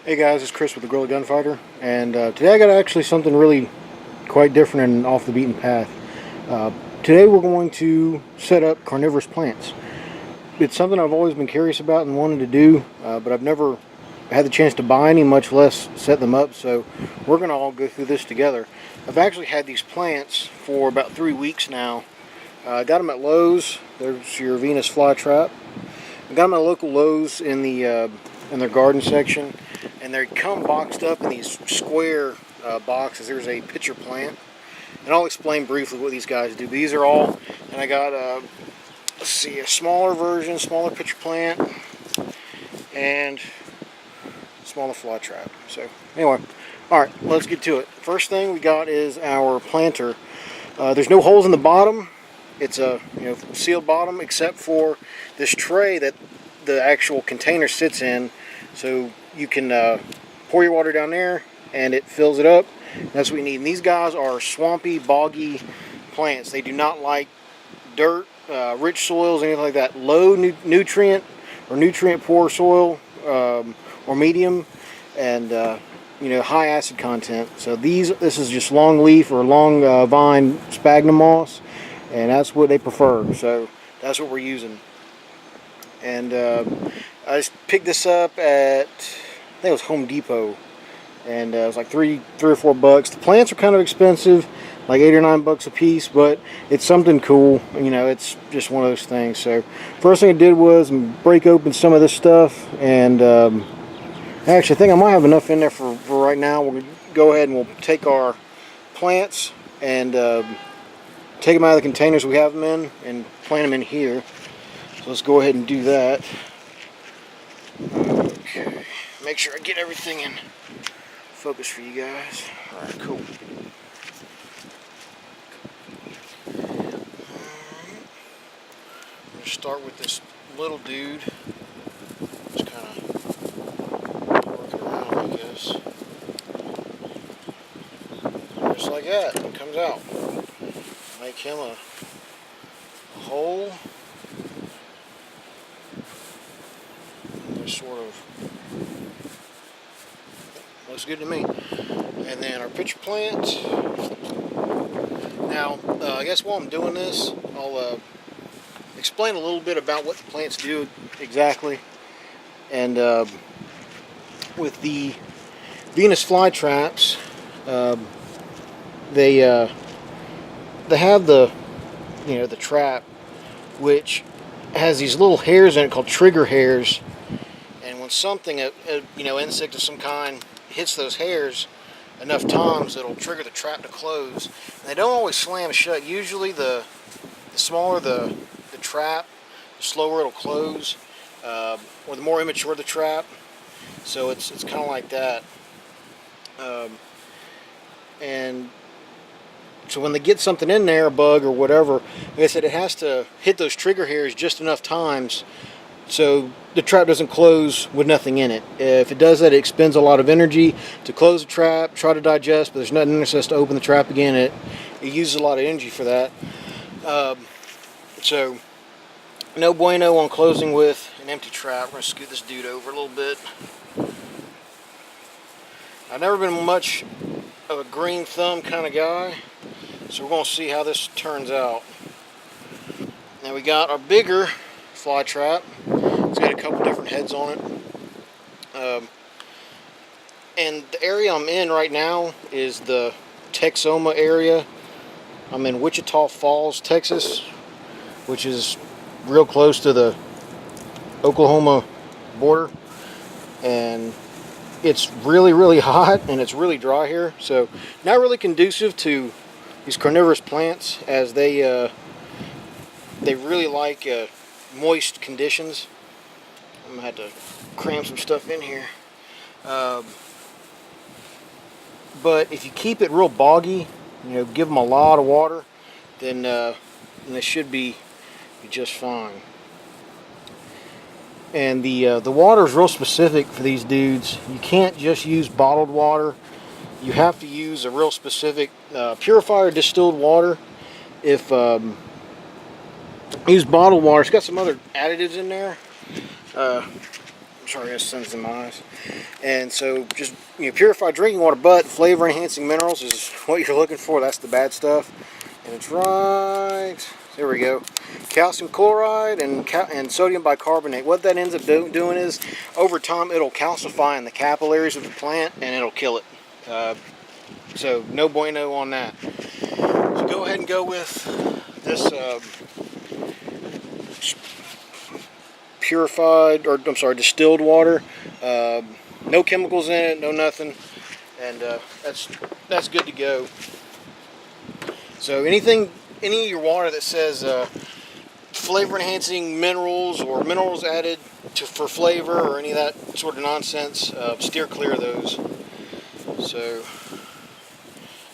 Hey guys, it's Chris with the Gorilla Gunfighter, and today I got actually something really quite different and off the beaten path. Today we're going to set up carnivorous plants. It's something I've always been curious about and wanted to do, but I've never had the chance to buy any, much less set them up, so we're going to all go through this together. I've actually had these plants for about 3 weeks now. I got them at Lowe's. There's your Venus flytrap. I got them at local Lowe's in their garden section, and they come boxed up in these square boxes. There's a pitcher plant, and I'll explain briefly what these guys do. These are all, and I got let's see, a smaller version, smaller pitcher plant, and smaller fly trap. So anyway, all right, let's get to it. First thing we got is our planter. There's no holes in the bottom. It's a sealed bottom except for this tray that the actual container sits in. So you can pour your water down there and it fills it up. That's what you need. And these guys are swampy, boggy plants. They do not like dirt, rich soils, anything like that. Low nutrient or nutrient poor soil or medium, and high acid content. So this is just long leaf or long vine sphagnum moss, and that's what they prefer. So that's what we're using. And I just picked this up at, I think it was Home Depot, and it was like three or $4. The plants are kind of expensive, like $8 or $9 a piece, but it's something cool. It's just one of those things. So first thing I did was break open some of this stuff, and actually I think I might have enough in there for right now. We'll go ahead and we'll take our plants and take them out of the containers we have them in and plant them in here. So let's go ahead and do that. Okay, make sure I get everything in focus for you guys. Alright, cool. I'm going to start with this little dude. Just kind of work it around, I guess. Just like that, it comes out. Make him a hole. Sort of looks good to me. And then our pitcher plant. Now, I guess while I'm doing this, I'll explain a little bit about what the plants do exactly. And with the Venus flytraps, they have the the trap, which has these little hairs in it called trigger hairs. When something, insect of some kind, hits those hairs enough times, it'll trigger the trap to close. And they don't always slam shut. Usually the smaller the trap, the slower it'll close, or the more immature the trap. So it's kind of like that. And so when they get something in there, a bug or whatever, like I said, it has to hit those trigger hairs just enough times so the trap doesn't close with nothing in it. If it does that, it expends a lot of energy to close the trap, try to digest, but there's nothing in there, so it has to open the trap again. It uses a lot of energy for that. So no bueno on closing with an empty trap. We're going to scoot this dude over a little bit. I've never been much of a green thumb kind of guy, so we're going to see how this turns out. Now we got our bigger fly trap. It's got a couple different heads on it. And the area I'm in right now is the Texoma area. I'm in Wichita Falls, Texas, which is real close to the Oklahoma border. And it's really, really hot and it's really dry here. So not really conducive to these carnivorous plants, as they really like moist conditions. I'm gonna have to cram some stuff in here. But if you keep it real boggy, give them a lot of water, then they should be just fine. And the water is real specific for these dudes. You can't just use bottled water. You have to use a real specific purifier distilled water. If use bottled water, it's got some other additives in there. I'm sorry, I got sense in my eyes. And so just purified drinking water, but flavor enhancing minerals is what you're looking for. That's the bad stuff. And it's right, there we go. Calcium chloride and sodium bicarbonate. What that ends up doing is, over time, it'll calcify in the capillaries of the plant and it'll kill it. So no bueno on that. So go ahead and go with this purified, or I'm sorry, distilled water. No chemicals in it, no nothing, and that's good to go. So any of your water that says flavor enhancing minerals or minerals added for flavor or any of that sort of nonsense, steer clear of those. So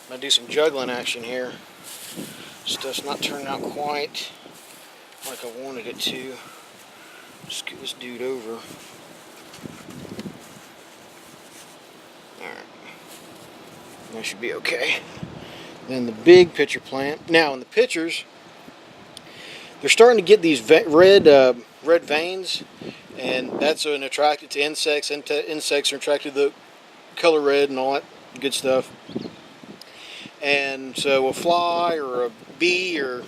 I'm gonna do some juggling action here. Stuff's not turning out quite like I wanted it to. Just get this dude over. Alright. That should be okay. Then the big pitcher plant. Now in the pitchers, they're starting to get these red veins, and that's an attracted to insects. Insects are attracted to the color red and all that good stuff. And so a fly or a bee or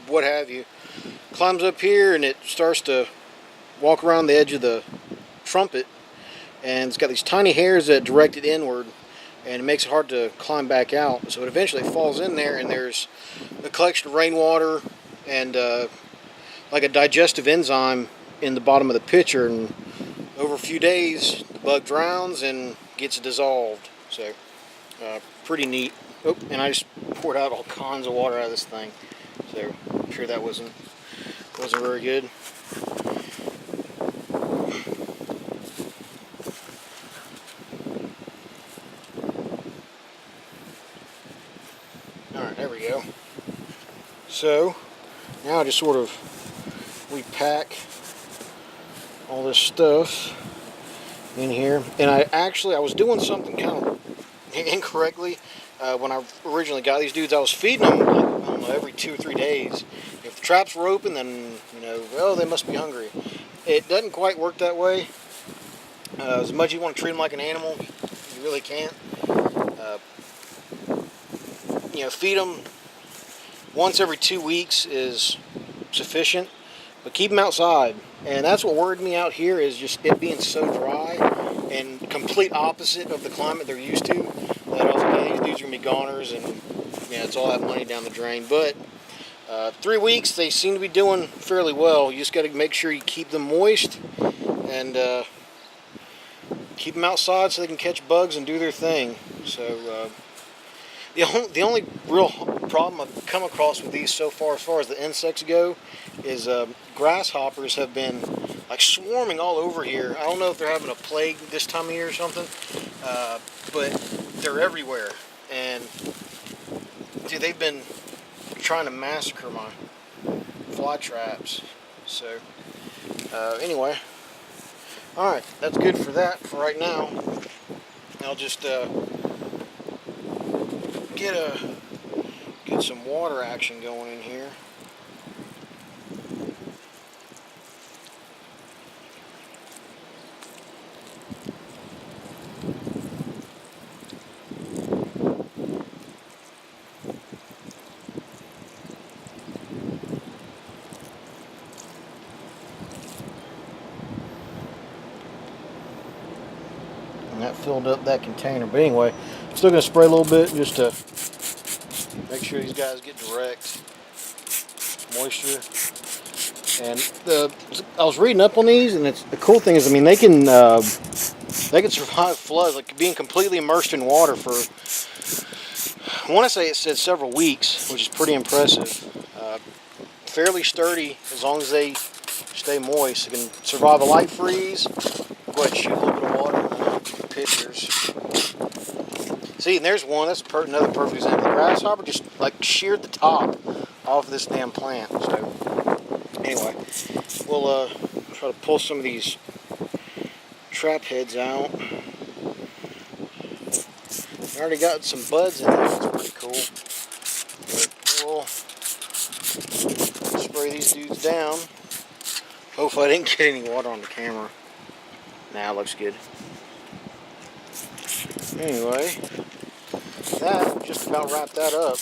what have you climbs up here and it starts to walk around the edge of the trumpet, and it's got these tiny hairs that direct it inward, and it makes it hard to climb back out. So it eventually falls in there, and there's a collection of rainwater and like a digestive enzyme in the bottom of the pitcher, and over a few days the bug drowns and gets dissolved. So pretty neat. Oh, and I just poured out all kinds of water out of this thing, so I'm sure that wasn't very good. Alright, there we go. So now I just sort of repack all this stuff in here, and I was doing something kind of incorrectly. When I originally got these dudes, I was feeding them, I don't know, every 2 or 3 days. If the traps were open, then, well, they must be hungry. It doesn't quite work that way. As much as you want to treat them like an animal, you really can't. Feed them once every 2 weeks is sufficient, but keep them outside. And that's what worried me out here, is just it being so dry and complete opposite of the climate they're used to. That I was like, these dudes are gonna be goners, and it's all that money down the drain. But 3 weeks, they seem to be doing fairly well. You just got to make sure you keep them moist and keep them outside so they can catch bugs and do their thing. So the only real problem I've come across with these so far, as far as the insects go, is grasshoppers have been like swarming all over here. I don't know if they're having a plague this time of year or something, but they're everywhere. And dude, they've been trying to massacre my fly traps. So anyway, alright, that's good for that for right now. I'll just get some water action going in here. And that filled up that container. But anyway, I'm still going to spray a little bit just to make sure these guys get direct moisture. And I was reading up on these, and the cool thing is, they can survive floods, like being completely immersed in water for, I want to say it said several weeks, which is pretty impressive. Fairly sturdy as long as they stay moist. They can survive a light freeze. I'll go ahead and shoot a little bit of water in the pitchers. See, and there's one. That's another perfect example. The grasshopper just like sheared the top off this damn plant. So anyway, we'll try to pull some of these trap heads out. I already got some buds in there. That's pretty cool. But we'll spray these dudes down. Hopefully I didn't get any water on the camera. Now it looks good. Anyway, that will just about wrap that up.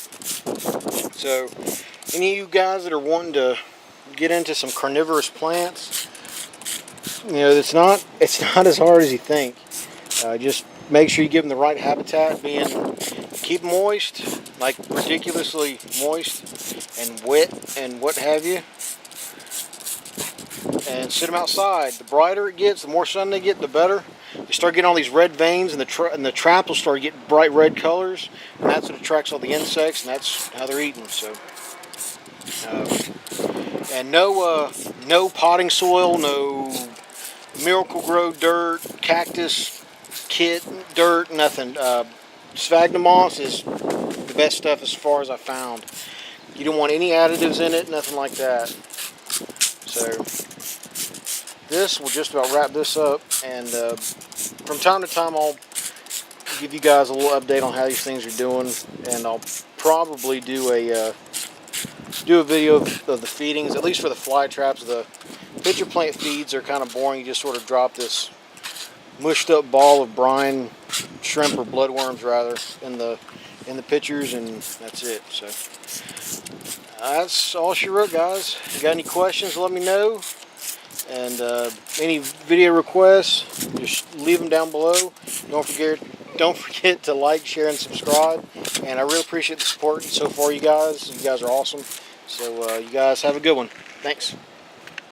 So, any of you guys that are wanting to get into some carnivorous plants, you know, it's not as hard as you think. Just make sure you give them the right habitat, keep them moist, like ridiculously moist and wet and what have you, and sit them outside. The brighter it gets, the more sun they get, the better. You start getting all these red veins, and the trap will start getting bright red colors, and that's what attracts all the insects, and that's how they're eaten. So, and no potting soil, no Miracle Grow dirt, cactus kit dirt, nothing. Sphagnum moss is the best stuff as far as I found. You don't want any additives in it, nothing like that. So this will just about wrap this up, and from time to time I'll give you guys a little update on how these things are doing, and I'll probably do a video of the feedings, at least for the fly traps. The pitcher plant feeds are kind of boring. You just sort of drop this mushed up ball of brine, shrimp or bloodworms rather, in the pitchers, and that's it. So that's all she wrote, guys. If you got any questions, let me know. And any video requests, just leave them down below. Don't forget to like, share, and subscribe. And I really appreciate the support so far, you guys. You guys are awesome. So you guys have a good one. Thanks.